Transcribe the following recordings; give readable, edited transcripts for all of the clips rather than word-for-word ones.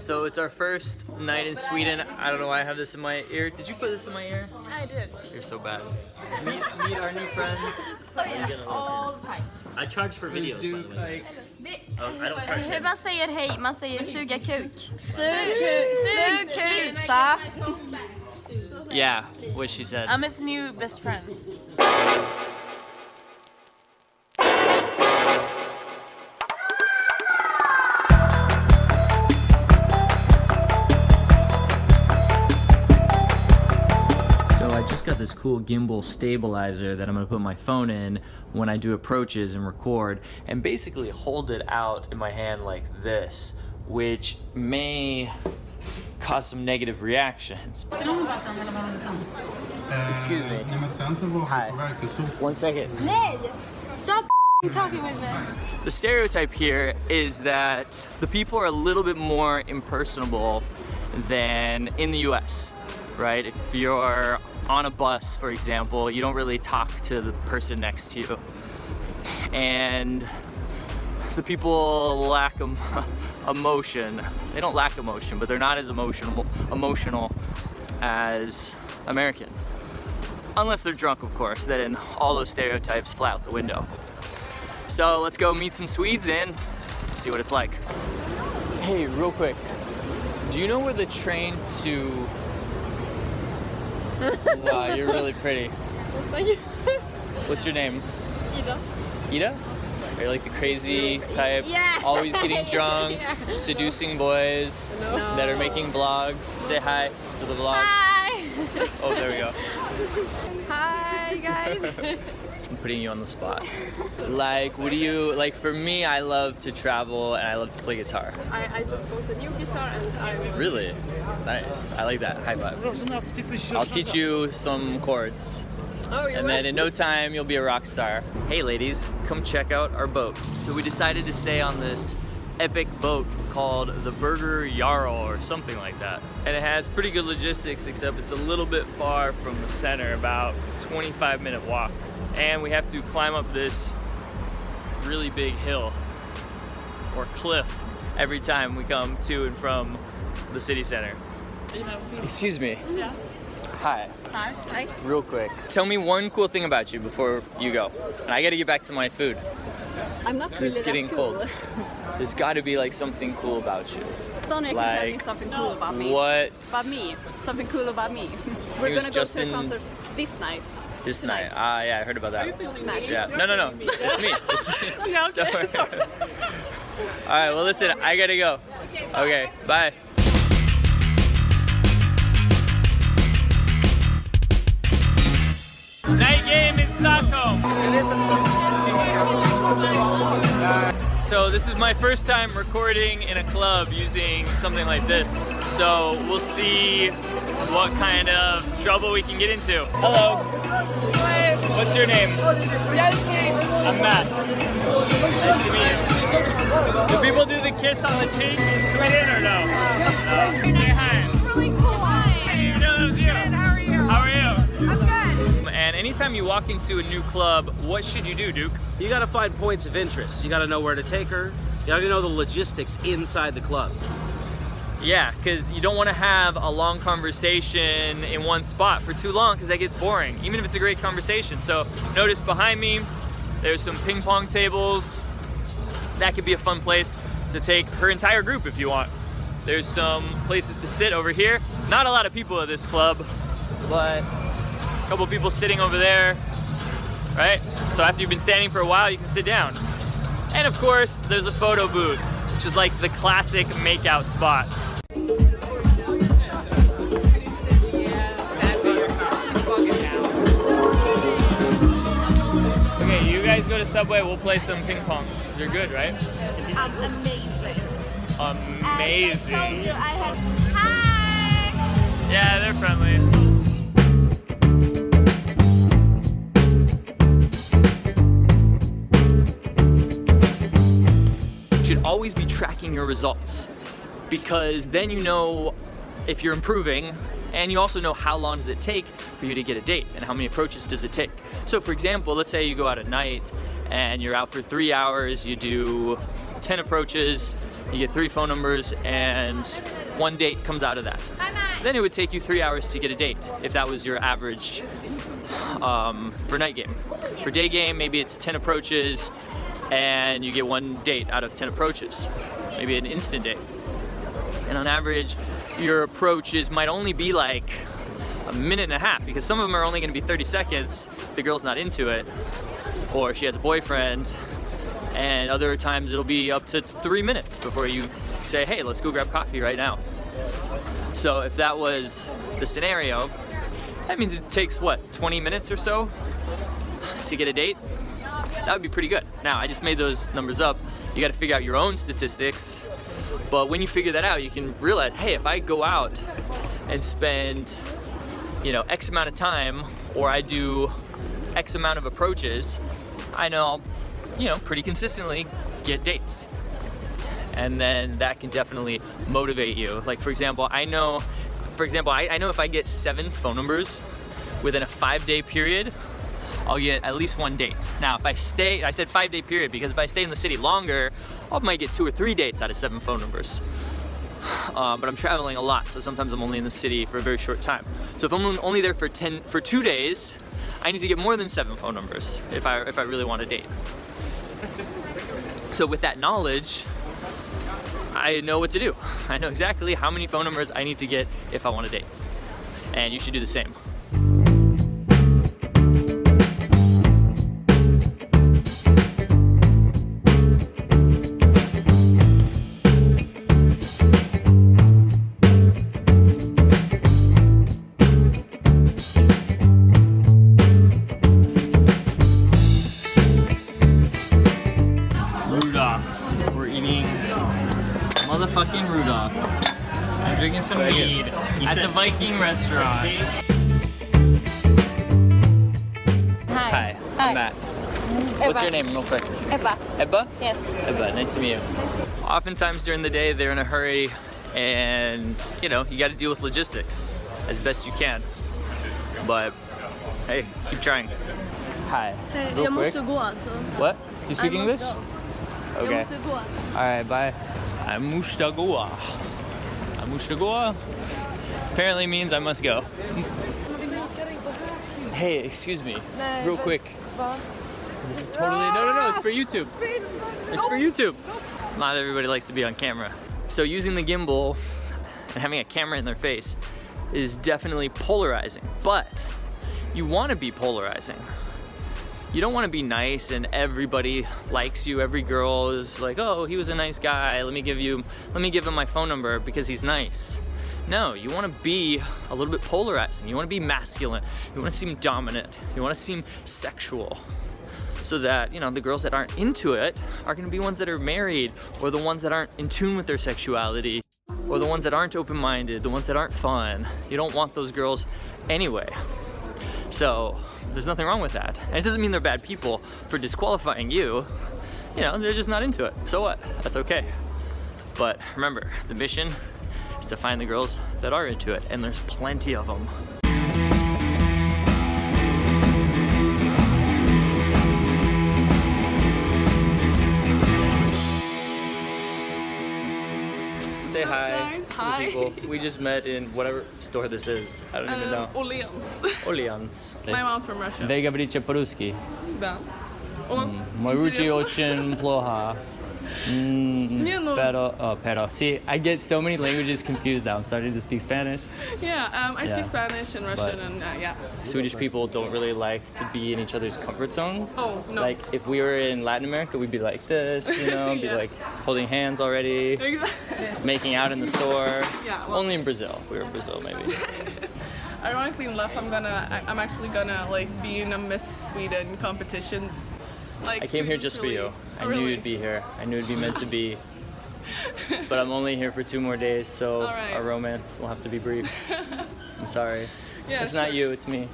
So it's our first night in Sweden. I don't know why I have this in my ear. Did you put this in my ear? I did. You're so bad. Meet our new friends. Oh yeah, all the time. I charge for videos, Duke, by the way. I don't charge Hur him. man säger hej? Man säger suga kuk. Sugkuta. Yeah, what she said. I'm his new best friend. Got this cool gimbal stabilizer that I'm gonna put my phone in when I do approaches and record, and basically hold it out in my hand like this, which may cause some negative reactions. Excuse me. Hi. 1 second. Stop talking with me. The stereotype here is that the people are a little bit more impersonable than in the US, right? If you're on a bus, for example, you don't really talk to the person next to you. And the people lack emotion. They don't lack emotion, but they're not as emotional as Americans. Unless they're drunk, of course, then all those stereotypes fly out the window. So let's go meet some Swedes and see what it's like. Hey, real quick, do you know where the train to... Wow, you're really pretty. Thank you. What's your name? Ida. Ida? Are you like the crazy type? Yeah. Always getting drunk, Yeah. seducing boys that are making vlogs? Say hi to the vlog. Hi. Oh, there we go. Hi guys. I'm putting you on the spot. Like, what do you, like for me, I love to travel and I love to play guitar. I just bought a new guitar and I... Really? Nice. I like that. High five. I'll teach you some chords. Oh, you And then in no time, you'll be a rock star. Hey ladies, come check out our boat. So we decided to stay on this epic boat called the Burger Jarl or something like that. And it has pretty good logistics, except it's a little bit far from the center, about 25-minute walk. And we have to climb up this really big hill or cliff every time we come to and from the city center. Excuse me. Yeah. Hi. Hi. Hi. Real quick. Tell me one cool thing about you before you go. And I gotta get back to my food. I'm not really It's getting that cool. cold. There's gotta be like something cool about you. Sonia can tell you something cool about me. What? About me. Something cool about me. We're He was gonna go just to a in- concert this night. This night. Ah, yeah, I heard about that. Smash. Yeah. No. It's me. It's me. Yeah, okay. Don't worry. Alright, well listen, I gotta go. Okay, bye. Night game in Stockholm. So this is my first time recording in a club using something like this. So we'll see what kind of trouble we can get into. Hello. What's your name? I'm Matt. Nice to meet you. Do people do the kiss on the cheek in Sweden or no? No. Say hi. Really cool. Hi. Hey, you know it was you. How are you? How are you? I'm good. And anytime you walk into a new club, what should you do, Duke? You gotta find points of interest. You gotta know where to take her. You gotta know the logistics inside the club. Yeah, because you don't want to have a long conversation in one spot for too long because that gets boring, even if it's a great conversation. So notice behind me, there's some ping pong tables. That could be a fun place to take her entire group if you want. There's some places to sit over here. Not a lot of people at this club, but a couple people sitting over there, right? So after you've been standing for a while, you can sit down. And of course, there's a photo booth, which is like the classic makeout spot. Okay, you guys go to Subway, we'll play some ping pong. You're good, right? Amazing. Amazing. I told you I had... Hi. Yeah, they're friendly. You should always be tracking your results because then you know if you're improving, and you also know how long does it take for you to get a date and how many approaches does it take. So for example, let's say you go out at night and you're out for 3 hours, you do 10 approaches, You get 3 phone numbers and 1 date comes out of that. Then it would take you 3 hours to get a date if that was your average for night game. For day game, maybe it's 10 approaches and you get 1 date out of 10 approaches. Maybe an instant date. And on average, your approaches might only be like a minute and a half because some of them are only gonna be 30 seconds. The girl's not into it, or she has a boyfriend, and other times it'll be up to 3 minutes before you say, hey, let's go grab coffee right now. So if that was the scenario, that means it takes what, 20 minutes or so to get a date? That would be pretty good. Now, I just made those numbers up. You gotta figure out your own statistics, but when you figure that out, you can realize, hey, if I go out and spend, you know, X amount of time, or I do X amount of approaches, I know I'll, you know, pretty consistently get dates. And then that can definitely motivate you. Like for example, I know if I get 7 phone numbers within a 5-day period, I'll get at least 1 date. Now if I said 5-day period because if I stay in the city longer, I might get 2 or 3 dates out of 7 phone numbers. But I'm traveling a lot, so sometimes I'm only in the city for a very short time. So if I'm only there for 2 days, I need to get more than 7 phone numbers if I really want a date. So with that knowledge, I know what to do. I know exactly how many phone numbers I need to get if I want a date. And you should do the same. Motherfucking Rudolph. I'm drinking some weed at the Viking restaurant. Hi, I'm Matt. What's your name real quick? Ebba. Ebba? Yes. Ebba, nice to meet you. Oftentimes during the day they're in a hurry and you know, you gotta deal with logistics as best you can. But hey, keep trying. Hi. Real quick. What? Do you speak English? Okay. Alright, bye. I måste gå. I måste gå apparently means I must go. Hey, excuse me, real quick. This is totally, no, it's for YouTube. It's for YouTube. Not everybody likes to be on camera. So using the gimbal and having a camera in their face is definitely polarizing, but you want to be polarizing. You don't want to be nice and everybody likes you. Every girl is like, oh, he was a nice guy. Let me give him my phone number because he's nice. No, you want to be a little bit polarizing. You want to be masculine. You want to seem dominant. You want to seem sexual. So that, you know, the girls that aren't into it are going to be ones that are married, or the ones that aren't in tune with their sexuality, or the ones that aren't open-minded, the ones that aren't fun. You don't want those girls anyway. So there's nothing wrong with that. And it doesn't mean they're bad people for disqualifying you. You know, they're just not into it. So what? That's okay. But remember, the mission is to find the girls that are into it, and there's plenty of them. Say hi, guys? to Hi. the people. We just met in whatever store this is. I don't even know. Orleans. Orleans. My mom's from Russia. Вы говорите по-русски? Да. О, Мой русский интересно. очень плохо. Не, ну, Pero. See, I get so many languages confused now. I'm starting to speak Spanish. yeah, I Yeah. speak Spanish and Russian and yeah. Swedish people don't really like to be in each other's comfort zone. Oh, no. Like, if we were in Latin America, we'd be like this, you know, be Yeah. like holding hands already, Exactly. making out in the store. Yeah, well- Only in Brazil. If we were in Brazil, maybe. Ironically enough, I'm actually gonna like be in a Miss Sweden competition. Like, I came here Sweden's just for really- you. I Oh, knew really? you'd be here. I knew it'd be meant to be. But I'm only here for 2 more days, so All right. our romance will have to be brief. I'm sorry. Yeah, It's not sure. you, it's me.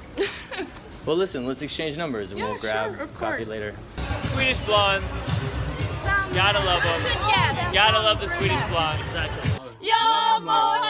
Well, listen, let's exchange numbers and Yeah, we'll grab sure, of coffee course. later. Swedish blondes. Gotta love them. Yes. Gotta love the Swedish blondes. Jag mår